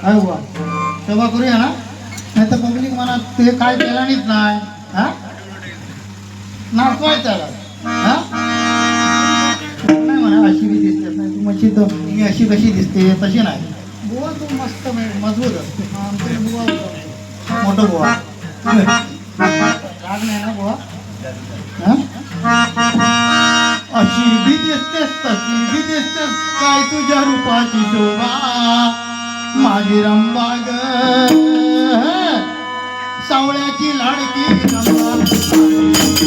अरे वा तेव्हा करूया ना, नाही तर पब्लिक म्हणा ते काय केला नाही हा नाचवाय त्याला हा नाही म्हणा अशी बी दिसते नाही तू मच्छी तर मी अशी कशी दिसते तशी नाही. बुवा तू मस्त मजबूत असते आमचे बुवा मोठं बुवा राग नाही ना बुवा अशी बी दिसतेस तशी बी दिसतेस काय तुझ्या रूपाची शोभा माझी रंबा ग सावळ्याची लाडकी रंबा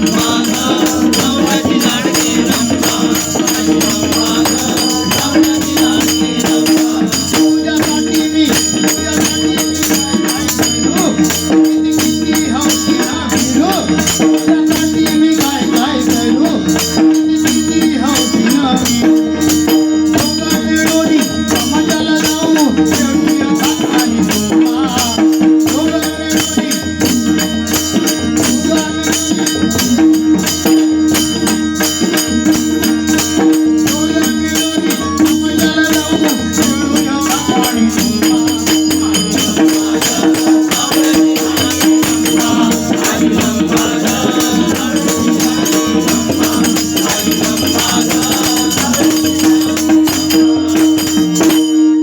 Mama